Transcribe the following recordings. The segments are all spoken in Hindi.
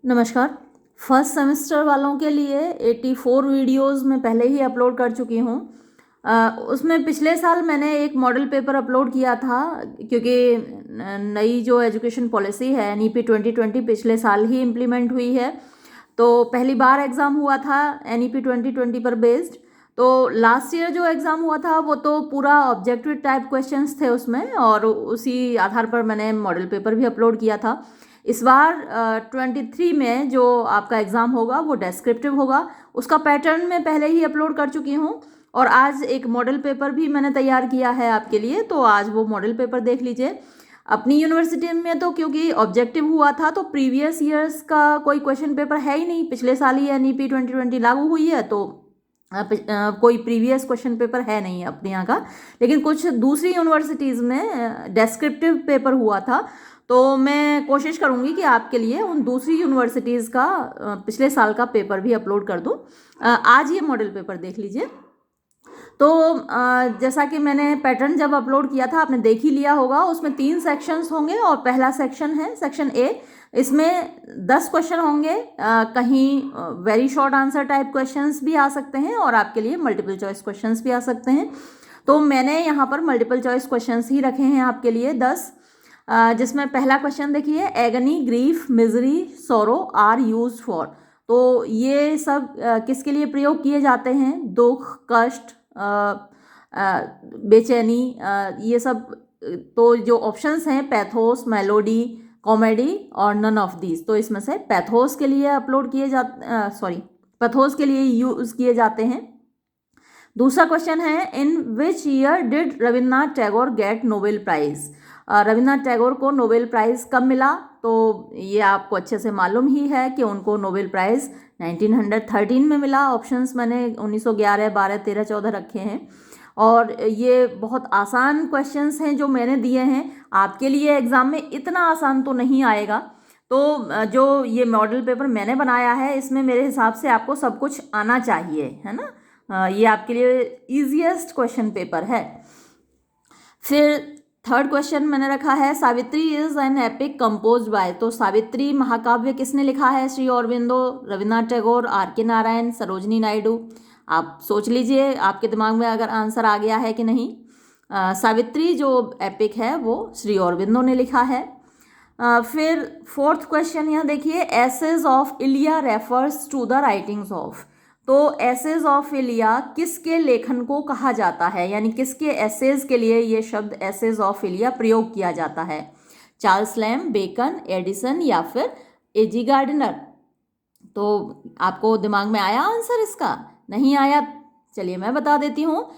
नमस्कार। फर्स्ट सेमेस्टर वालों के लिए 84 वीडियोस मैं पहले ही अपलोड कर चुकी हूँ। उसमें पिछले साल मैंने एक मॉडल पेपर अपलोड किया था, क्योंकि नई जो एजुकेशन पॉलिसी है NEP 2020 पिछले साल ही इम्प्लीमेंट हुई है। तो पहली बार एग्ज़ाम हुआ था NEP 2020 पर बेस्ड। तो लास्ट ईयर जो एग्ज़ाम हुआ था वो तो पूरा ऑब्जेक्टिव टाइप क्वेश्चंस थे उसमें, और उसी आधार पर मैंने मॉडल पेपर भी अपलोड किया था। इस बार 23 में जो आपका एग्ज़ाम होगा वो डेस्क्रिप्टिव होगा। उसका पैटर्न मैं पहले ही अपलोड कर चुकी हूँ, और आज एक मॉडल पेपर भी मैंने तैयार किया है आपके लिए, तो आज वो मॉडल पेपर देख लीजिए। अपनी यूनिवर्सिटी में तो क्योंकि ऑब्जेक्टिव हुआ था, तो प्रीवियस ईयर्स का कोई क्वेश्चन पेपर है ही नहीं। पिछले साल ही NEP 2020 लागू हुई है, तो कोई प्रीवियस क्वेश्चन पेपर है नहीं अपने यहाँ का। लेकिन कुछ दूसरी यूनिवर्सिटीज़ में डेस्क्रिप्टिव पेपर हुआ था, तो मैं कोशिश करूँगी कि आपके लिए उन दूसरी यूनिवर्सिटीज़ का पिछले साल का पेपर भी अपलोड कर दूँ। आज ये मॉडल पेपर देख लीजिए। तो जैसा कि मैंने पैटर्न जब अपलोड किया था आपने देख ही लिया होगा, उसमें 3 सेक्शंस होंगे, और पहला सेक्शन है सेक्शन ए। इसमें 10 क्वेश्चन होंगे। कहीं very short answer type questions भी आ सकते हैं, और आपके लिए मल्टीपल चॉइस क्वेश्चंस भी आ सकते हैं। तो मैंने यहाँ पर मल्टीपल चॉइस क्वेश्चंस ही रखे हैं आपके लिए 10, जिसमें पहला क्वेश्चन देखिए, एगनी, ग्रीफ, मिजरी, सोरो आर यूज फॉर। तो ये सब किसके लिए प्रयोग किए जाते हैं? दुख, कष्ट, बेचैनी, ये सब। तो जो ऑप्शंस हैं, पैथोस, मेलोडी, कॉमेडी और नन ऑफ दीज। तो इसमें से पैथोस के लिए अपलोड किए जाते पैथोस के लिए यूज़ किए जाते हैं। दूसरा क्वेश्चन है, in which year did Rabindranath Tagore get Nobel prize? Rabindranath Tagore को नोबेल प्राइज़ कब मिला? तो ये आपको अच्छे से मालूम ही है कि उनको नोबेल प्राइज़ 1913 में मिला। ऑप्शंस मैंने 1911, 12, 13, 14 रखे हैं, और ये बहुत आसान क्वेश्चंस हैं जो मैंने दिए हैं आपके लिए। एग्ज़ाम में इतना आसान तो नहीं आएगा। तो जो ये मॉडल पेपर मैंने बनाया है, इसमें मेरे हिसाब से आपको सब कुछ आना चाहिए, है ना। ये आपके लिए ईजीएस्ट क्वेश्चन पेपर है। फिर थर्ड क्वेश्चन मैंने रखा है, Savitri is an epic composed bye. तो सावित्री महाकाव्य किसने लिखा है? श्री अरबिंदो, रविन्द्रनाथ टैगोर, RK नारायण, सरोजनी नायडू। आप सोच लीजिए आपके दिमाग में अगर आंसर आ गया है कि नहीं। सावित्री जो एपिक है वो श्री अरबिंदो ने लिखा है। फिर फोर्थ क्वेश्चन यहाँ देखिए, essays of Elia refers to the writings of. तो एसेज ऑफ इलिया किसके लेखन को कहा जाता है, यानी किसके एसेज के लिए ये शब्द एसेज ऑफ इलिया प्रयोग किया जाता है? चार्ल्स लैम्ब, बेकन, एडिसन या फिर AG गार्डनर? तो आपको दिमाग में आया आंसर इसका? नहीं आया? चलिए मैं बता देती हूँ।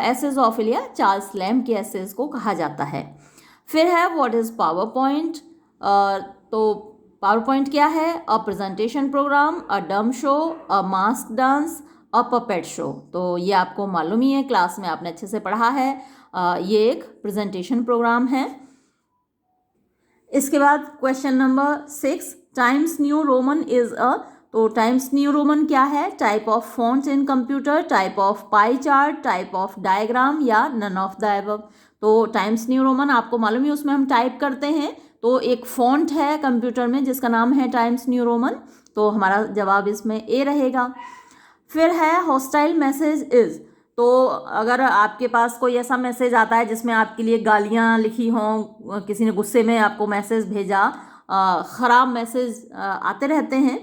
Essays of Iliya Charles lamb के एसेज को कहा जाता है। फिर है, व्हाट इज़ पावर पॉइंट? तो पावर पॉइंट क्या है? अ प्रेजेंटेशन प्रोग्राम, अ डम show, a mask dance, a puppet show. तो ये आपको मालूम ही है, क्लास में आपने अच्छे से पढ़ा है। ये एक प्रेजेंटेशन प्रोग्राम है। इसके बाद question number 6, times new Roman is a. तो टाइम्स न्यू रोमन क्या है? Type of font in computer, type of pie chart, type of diagram या नन ऑफ द अबव। तो टाइम्स न्यू रोमन आपको मालूम ही, उसमें हम टाइप करते हैं। तो एक फॉन्ट है कंप्यूटर में जिसका नाम है टाइम्स न्यू रोमन। तो हमारा जवाब इसमें A रहेगा। फिर है, हॉस्टाइल मैसेज इज। तो अगर आपके पास कोई ऐसा मैसेज आता है जिसमें आपके लिए गालियाँ लिखी हों, किसी ने गुस्से में आपको मैसेज भेजा, ख़राब मैसेज आते रहते हैं,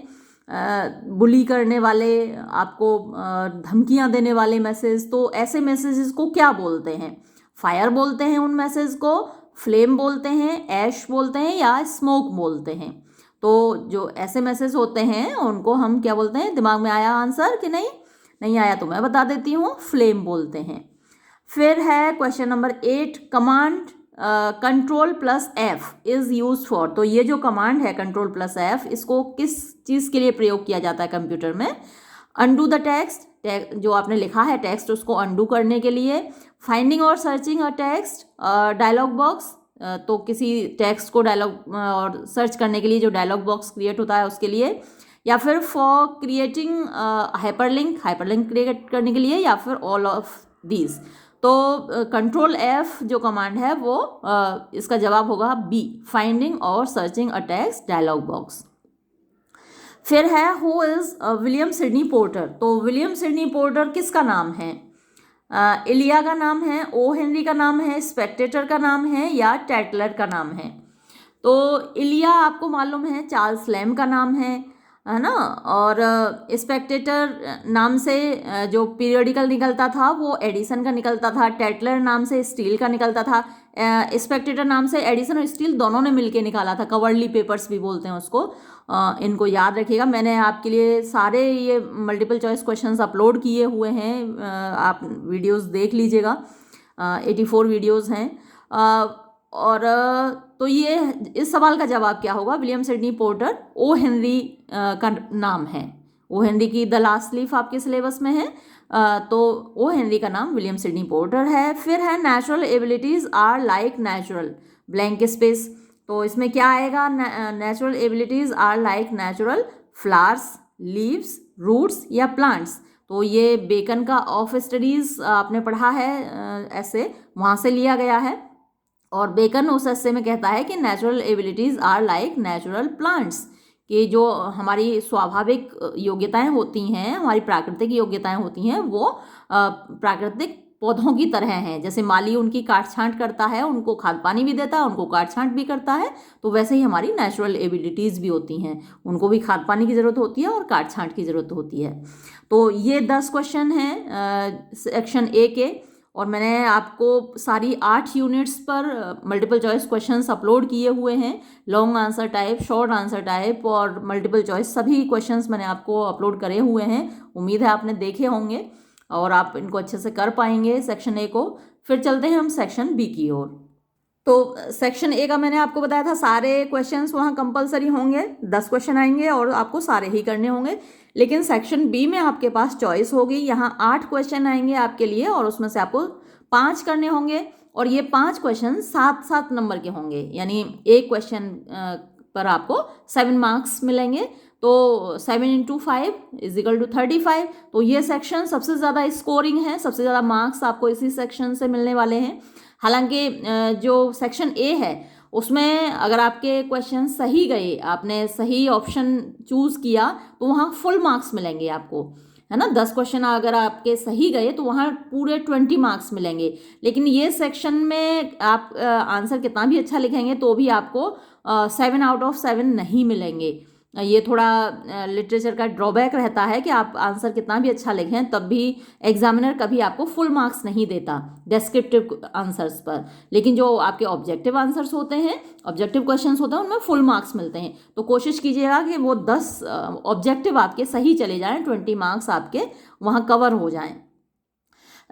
बुली करने वाले, आपको धमकियाँ देने वाले मैसेज। तो ऐसे मैसेजेस को क्या बोलते हैं? फायर बोलते हैं उन मैसेज को, फ्लेम बोलते हैं, ऐश बोलते हैं या स्मोक बोलते हैं? तो जो ऐसे मैसेज होते हैं उनको हम क्या बोलते हैं? दिमाग में आया आंसर कि नहीं? नहीं आया तो मैं बता देती हूँ, फ्लेम बोलते हैं। फिर है question number 8, command Ctrl+F is use for. तो ये जो कमांड है Ctrl+F, इसको किस चीज़ के लिए प्रयोग किया जाता है कंप्यूटर में? अनडू द टेक्स्ट, जो आपने लिखा है टेक्स्ट उसको अनडू करने के लिए। फाइंडिंग और searching a text, dialogue box, तो किसी टेक्स्ट को डायलॉग और सर्च करने के लिए जो डायलॉग बॉक्स क्रिएट होता है उसके लिए, या फिर फॉर क्रिएटिंग हाइपरलिंक क्रिएट करने के लिए, या फिर ऑल ऑफ दीज। तो Ctrl+F जो कमांड है वो इसका जवाब होगा B, फाइंडिंग और searching a text dialogue box. फिर है who is William Sydney Porter. तो विलियम सिडनी पोर्टर किसका नाम है? इलिया का नाम है, ओ हेनरी का नाम है, स्पेक्टेटर का नाम है या टैटलर का नाम है? तो इलिया आपको मालूम है चार्ल्स लैम्ब का नाम है ना। और स्पेक्टेटर नाम से जो पीरियडिकल निकलता था वो एडिसन का निकलता था। टैटलर नाम से स्टील का निकलता था। स्पेक्टेटर नाम से एडिसन और स्टील दोनों ने मिलके निकाला था। कवर्ली पेपर्स भी बोलते हैं उसको। इनको याद रखिएगा। मैंने आपके लिए सारे ये मल्टीपल चॉइस क्वेश्चंस अपलोड किए हुए हैं, आप वीडियोस देख लीजिएगा। 84 वीडियोस हैं। और तो ये इस सवाल का जवाब क्या होगा? William Sydney Porter O Henry का नाम है। ओ हेनरी की द लास्ट लीफ आपके सिलेबस में है। तो ओ हेनरी का नाम विलियम सिडनी पोर्टर है। फिर है natural abilities are like natural blank space. तो इसमें क्या आएगा? Natural abilities are like natural flowers, leaves, roots या प्लांट्स। तो ये बेकन का ऑफ स्टडीज आपने पढ़ा है ऐसे, वहाँ से लिया गया है। और बेकन उस ऐसे में कहता है कि natural abilities are like natural plants, कि जो हमारी स्वाभाविक योग्यताएं होती हैं, हमारी प्राकृतिक योग्यताएं होती हैं, वो प्राकृतिक पौधों की तरह हैं। जैसे माली उनकी काट छांट करता है, उनको खाद पानी भी देता है, उनको काट छांट भी करता है, तो वैसे ही हमारी नेचुरल एबिलिटीज़ भी होती हैं। उनको भी खाद पानी की ज़रूरत होती है और काट छांट की ज़रूरत होती है। तो ये 10 क्वेश्चन हैं सेक्शन ए के। और मैंने आपको सारी 8 यूनिट्स पर मल्टीपल चॉइस क्वेश्चंस अपलोड किए हुए हैं। Long answer type, short answer type और मल्टीपल चॉइस, सभी क्वेश्चंस मैंने आपको अपलोड करे हुए हैं। उम्मीद है आपने देखे होंगे और आप इनको अच्छे से कर पाएंगे सेक्शन ए को। फिर चलते हैं हम सेक्शन बी की ओर। तो सेक्शन ए का मैंने आपको बताया था सारे क्वेश्चंस वहाँ कंपलसरी होंगे, 10 क्वेश्चन आएंगे और आपको सारे ही करने होंगे। लेकिन सेक्शन बी में आपके पास चॉइस होगी। यहाँ 8 क्वेश्चन आएंगे आपके लिए और उसमें से आपको 5 करने होंगे। और ये 5 क्वेश्चन 7-7 नंबर के होंगे, यानी एक क्वेश्चन पर आपको 7 मार्क्स मिलेंगे। तो 7 × 5 = 35। तो ये सेक्शन सबसे ज़्यादा स्कोरिंग है, सबसे ज़्यादा मार्क्स आपको इसी सेक्शन से मिलने वाले हैं। हालांकि जो सेक्शन ए है उसमें अगर आपके क्वेश्चन सही गए, आपने सही ऑप्शन चूज़ किया, तो वहाँ फुल मार्क्स मिलेंगे आपको, है ना। 10 क्वेश्चन अगर आपके सही गए तो वहाँ पूरे 20 मार्क्स मिलेंगे। लेकिन ये सेक्शन में आप आंसर कितना भी अच्छा लिखेंगे तो भी आपको 7 आउट ऑफ 7 नहीं मिलेंगे। ये थोड़ा लिटरेचर का ड्रॉबैक रहता है कि आप आंसर कितना भी अच्छा लिखें तब भी एग्जामिनर कभी आपको फुल मार्क्स नहीं देता डेस्क्रिप्टिव आंसर्स पर। लेकिन जो आपके ऑब्जेक्टिव आंसर्स होते हैं, ऑब्जेक्टिव क्वेश्चंस होते हैं, उनमें फुल मार्क्स मिलते हैं। तो कोशिश कीजिएगा कि वो 10 ऑब्जेक्टिव आपके सही चले जाएं, 20 मार्क्स आपके वहाँ कवर हो जाएं।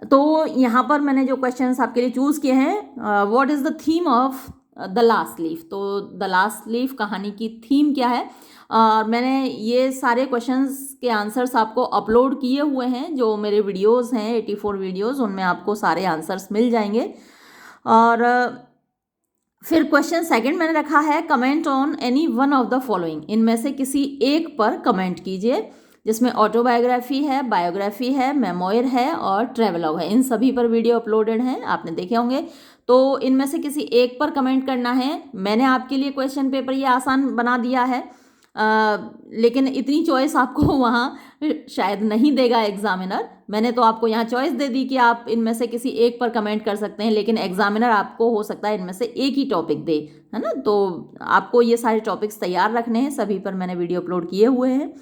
तो यहाँ पर मैंने जो क्वेश्चंस आपके लिए चूज़ किए हैं, what is the theme of the last leaf. तो द लास्ट लीफ कहानी की थीम क्या है? मैंने ये सारे क्वेश्चंस के आंसर्स आपको अपलोड किए हुए हैं। जो मेरे वीडियोस हैं 84 वीडियोस, उनमें आपको सारे आंसर्स मिल जाएंगे। और फिर क्वेश्चन सेकंड मैंने रखा है comment on any one of the following. इनमें से किसी एक पर कमेंट कीजिए, जिसमें ऑटोबायोग्राफी है, बायोग्राफी है, मेमोयर है और ट्रेवलॉग है। इन सभी पर वीडियो अपलोडेड हैं, आपने देखे होंगे। तो इनमें से किसी एक पर कमेंट करना है। मैंने आपके लिए क्वेश्चन पेपर ये आसान बना दिया है, लेकिन इतनी चॉइस आपको वहाँ शायद नहीं देगा एग्जामिनर। मैंने तो आपको यहाँ चॉइस दे दी कि आप इनमें से किसी एक पर कमेंट कर सकते हैं, लेकिन एग्जामिनर आपको हो सकता है इनमें से एक ही टॉपिक दे, है ना। तो आपको ये सारे टॉपिक्स तैयार रखने हैं, सभी पर मैंने वीडियो अपलोड किए हुए हैं।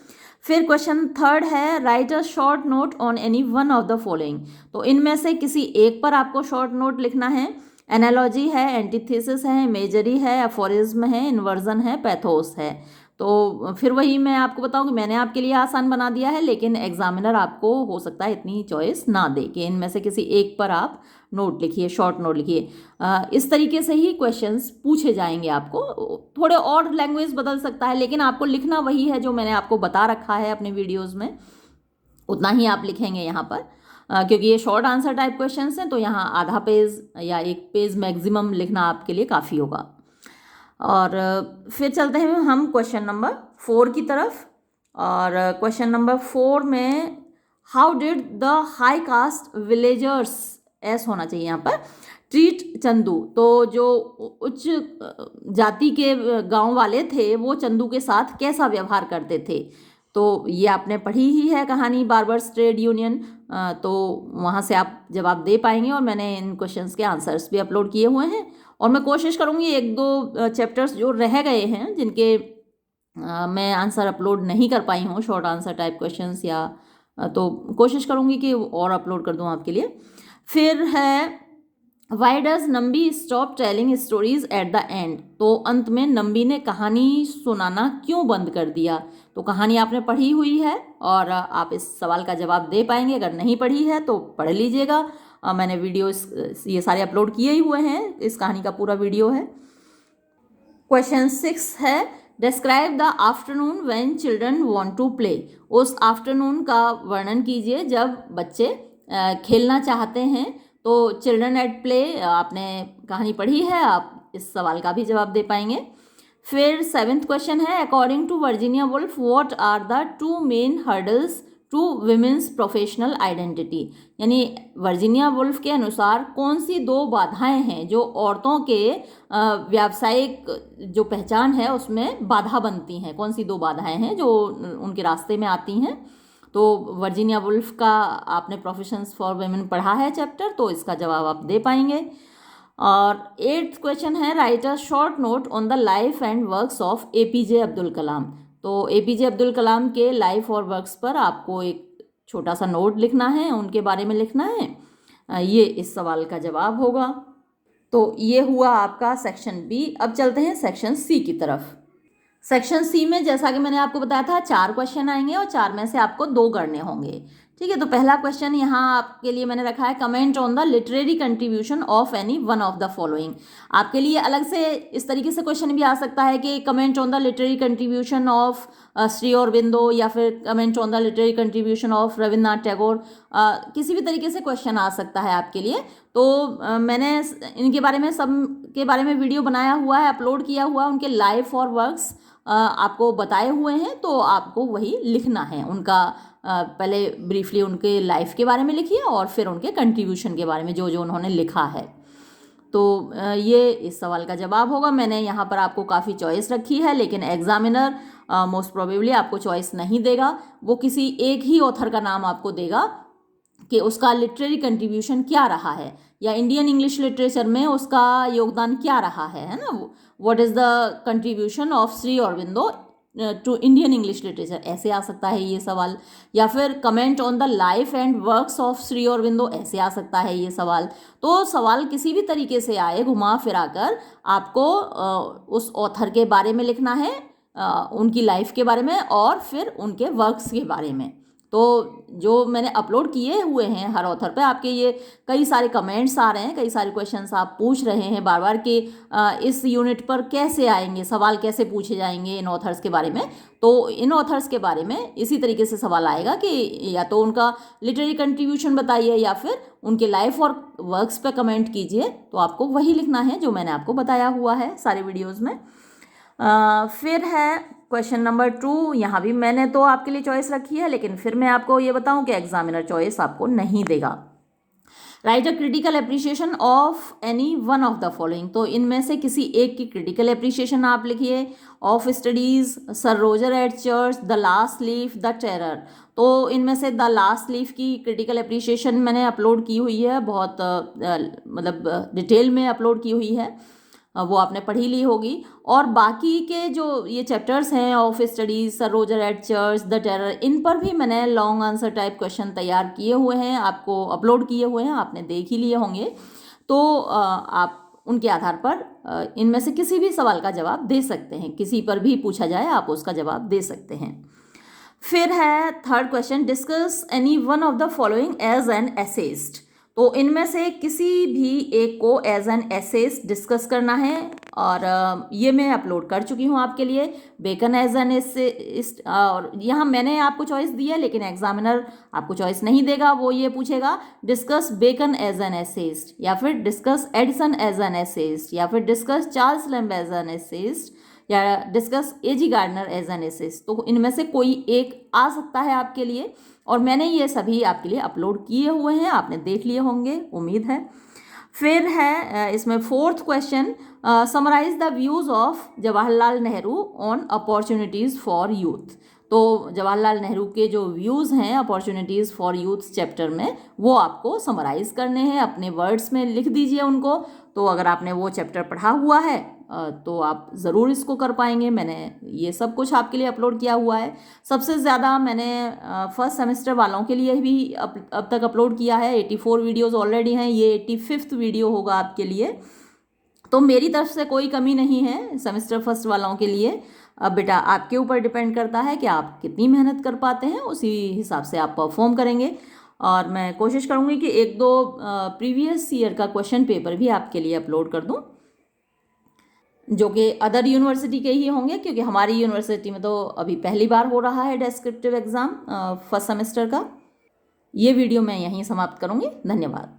फिर क्वेश्चन थर्ड है write a short note on any one of the following. तो इनमें से किसी एक पर आपको शॉर्ट नोट लिखना है। एनालॉजी है, एंटीथेसिस है, इमेजरी है, एफोरिज्म है, इन्वर्जन है, पैथोस है। तो फिर वही मैं आपको बताऊं कि मैंने आपके लिए आसान बना दिया है, लेकिन एग्जामिनर आपको हो सकता है इतनी चॉइस ना दे कि इनमें से किसी एक पर आप नोट लिखिए, शॉर्ट नोट लिखिए। इस तरीके से ही क्वेश्चंस पूछे जाएंगे आपको। थोड़े और लैंग्वेज बदल सकता है, लेकिन आपको लिखना वही है जो मैंने आपको बता रखा है अपने वीडियोज़ में, उतना ही आप लिखेंगे यहाँ पर। क्योंकि ये शॉर्ट आंसर टाइप क्वेश्चंस हैं, तो यहाँ आधा पेज या 1 पेज मैक्सिमम लिखना आपके लिए काफ़ी होगा। और फिर चलते हैं हम क्वेश्चन नंबर 4 की तरफ। और क्वेश्चन नंबर 4 में how did the high cast villagers, S होना चाहिए यहाँ पर, ट्रीट चंदू, तो जो उच्च जाति के गांव वाले थे वो चंदू के साथ कैसा व्यवहार करते थे। तो ये आपने पढ़ी ही है कहानी बार्बर्स ट्रेड यूनियन, तो वहाँ से आप जवाब दे पाएंगे। और मैंने इन क्वेश्चंस के आंसर्स भी अपलोड किए हुए हैं, और मैं कोशिश करूँगी एक दो चैप्टर्स जो रह गए हैं जिनके मैं आंसर अपलोड नहीं कर पाई हूँ, शॉर्ट आंसर टाइप क्वेश्चंस या तो कोशिश करूँगी कि और अपलोड कर दूँ आपके लिए। फिर है why does Nambi stop telling stories at the end, तो अंत में नम्बी ने कहानी सुनाना क्यों बंद कर दिया। तो कहानी आपने पढ़ी हुई है और आप इस सवाल का जवाब दे पाएंगे। अगर नहीं पढ़ी है तो पढ़ लीजिएगा, मैंने वीडियो ये सारे अपलोड किए ही हुए हैं, इस कहानी का पूरा वीडियो है। क्वेश्चन 6 है describe the afternoon when children want to play, उस आफ्टरनून का वर्णन कीजिए जब बच्चे खेलना चाहते हैं। तो चिल्ड्रन एट प्ले आपने कहानी पढ़ी है, आप इस सवाल का भी जवाब दे पाएंगे। फिर 7th क्वेश्चन है according to Virginia Woolf what are the 2 main hurdles to women's professional identity, यानी वर्जीनिया वुल्फ के अनुसार कौन सी 2 बाधाएं हैं जो औरतों के व्यावसायिक जो पहचान है उसमें बाधा बनती हैं, कौन सी 2 बाधाएं हैं जो उनके रास्ते में आती हैं। तो वर्जीनिया वुल्फ का आपने प्रोफेशंस फॉर वुमेन पढ़ा है चैप्टर, तो इसका जवाब आप दे पाएंगे। और 8th क्वेश्चन है write a short note on the life and works of APJ Abdul Kalam, तो एपीजे अब्दुल कलाम के लाइफ और वर्क्स पर आपको एक छोटा सा नोट लिखना है, उनके बारे में लिखना है, ये इस सवाल का जवाब होगा। तो ये हुआ आपका सेक्शन बी। अब चलते हैं सेक्शन सी की तरफ। सेक्शन सी में जैसा कि मैंने आपको बताया था 4 क्वेश्चन आएंगे और 4 में से आपको 2 करने होंगे, ठीक है। तो पहला क्वेश्चन यहाँ आपके लिए मैंने रखा है comment on the literary contribution of any one of the following. आपके लिए अलग से इस तरीके से क्वेश्चन भी आ सकता है कि comment on the literary contribution of Shri Aurobindo, या फिर comment on the literary contribution of Rabindranath Tagore, किसी भी तरीके से क्वेश्चन आ सकता है आपके लिए। तो मैंने इनके बारे में सब के बारे में वीडियो बनाया हुआ है, अपलोड किया हुआ है, उनके लाइफ और वर्क्स आपको बताए हुए हैं, तो आपको वही लिखना है। उनका पहले ब्रीफली उनके लाइफ के बारे में लिखिए और फिर उनके कंट्रीब्यूशन के बारे में जो जो उन्होंने लिखा है। तो ये इस सवाल का जवाब होगा। मैंने यहाँ पर आपको काफ़ी चॉइस रखी है, लेकिन एग्जामिनर मोस्ट प्रोबेबली आपको चॉइस नहीं देगा, वो किसी एक ही ऑथर का नाम आपको देगा कि उसका लिटरेरी कंट्रीब्यूशन क्या रहा है, या इंडियन इंग्लिश लिटरेचर में उसका योगदान क्या रहा है ना, what is the contribution of Shri Aurobindo to Indian English literature, ऐसे आ सकता है ये सवाल। या फिर comment on the life and works of Shri Aurobindo, ऐसे आ सकता है ये सवाल। तो सवाल किसी भी तरीके से आए, घुमा फिरा कर आपको उस ऑथर के बारे में लिखना है, उनकी लाइफ के बारे में और फिर उनके वर्क्स के बारे में। तो जो मैंने अपलोड किए हुए हैं हर ऑथर पे, आपके ये कई सारे कमेंट्स आ रहे हैं, कई सारे क्वेश्चंस आप पूछ रहे हैं बार बार कि इस यूनिट पर कैसे आएंगे सवाल, कैसे पूछे जाएंगे इन ऑथर्स के बारे में। तो इन ऑथर्स के बारे में इसी तरीके से सवाल आएगा कि या तो उनका लिटरेरी कंट्रीब्यूशन बताइए या फिर उनके लाइफ और वर्क्स पे कमेंट कीजिए। तो आपको वही लिखना है जो मैंने आपको बताया हुआ है सारे वीडियोज़ में। फिर है क्वेश्चन नंबर 2, यहाँ भी मैंने तो आपके लिए चॉइस रखी है, लेकिन फिर मैं आपको ये बताऊं कि एग्जामिनर चॉइस आपको नहीं देगा। Right a critical appreciation of any one of the following, तो इनमें से किसी एक की क्रिटिकल एप्रिसिएशन आप लिखिए। Of studies, sir Roger at church, the last leaf, the terror. तो इनमें से द लास्ट लीफ की क्रिटिकल एप्रिसिएशन मैंने अपलोड की हुई है, बहुत मतलब डिटेल में अपलोड की हुई है, वो आपने पढ़ी ली होगी। और बाकी के जो ये चैप्टर्स हैं of studies, sir Roger at church, the terror, इन पर भी मैंने लॉन्ग आंसर टाइप क्वेश्चन तैयार किए हुए हैं, आपको अपलोड किए हुए हैं, आपने देख ही लिए होंगे। तो आप उनके आधार पर इनमें से किसी भी सवाल का जवाब दे सकते हैं, किसी पर भी पूछा जाए आप उसका जवाब दे सकते हैं। फिर है 3rd question, discuss any one of the following as an essayist. तो इनमें से किसी भी एक को एज एन एसेइस्ट डिस्कस करना है, और ये मैं अपलोड कर चुकी हूँ आपके लिए। बेकन एज एन एसेइस्ट, और यहाँ मैंने आपको चॉइस दी है, लेकिन एग्जामिनर आपको चॉइस नहीं देगा, वो ये पूछेगा discuss Bacon as an essayist, या फिर discuss Addison as an essayist, या फिर discuss Charles Lamb as an essayist, या discuss AG Gardner as an essayist. तो इनमें से कोई एक आ सकता है आपके लिए, और मैंने ये सभी आपके लिए अपलोड किए हुए हैं, आपने देख लिए होंगे उम्मीद है। फिर है इसमें fourth question, summarise the views of Jawaharlal Nehru on opportunities for youth. तो जवाहरलाल नेहरू के जो व्यूज़ हैं अपॉर्चुनिटीज़ फॉर यूथ चैप्टर में, वो आपको समराइज़ करने हैं, अपने वर्ड्स में लिख दीजिए उनको। तो अगर आपने वो चैप्टर पढ़ा हुआ है तो आप ज़रूर इसको कर पाएंगे। मैंने ये सब कुछ आपके लिए अपलोड किया हुआ है। सबसे ज़्यादा मैंने फर्स्ट सेमेस्टर वालों के लिए भी अब तक अपलोड किया है। 84 वीडियोज़ ऑलरेडी हैं, ये 85th वीडियो होगा आपके लिए। तो मेरी तरफ से कोई कमी नहीं है सेमेस्टर फर्स्ट वालों के लिए। अब बेटा आपके ऊपर डिपेंड करता है कि आप कितनी मेहनत कर पाते हैं, उसी हिसाब से आप परफॉर्म करेंगे। और मैं कोशिश करूँगी कि 1-2 प्रीवियस ईयर का क्वेश्चन पेपर भी आपके लिए अपलोड कर दूँ, जो कि अदर यूनिवर्सिटी के ही होंगे, क्योंकि हमारी यूनिवर्सिटी में तो अभी पहली बार हो रहा है डेस्क्रिप्टिव एग्ज़ाम फर्स्ट सेमेस्टर का। ये वीडियो मैं यहीं समाप्त करूँगी। धन्यवाद।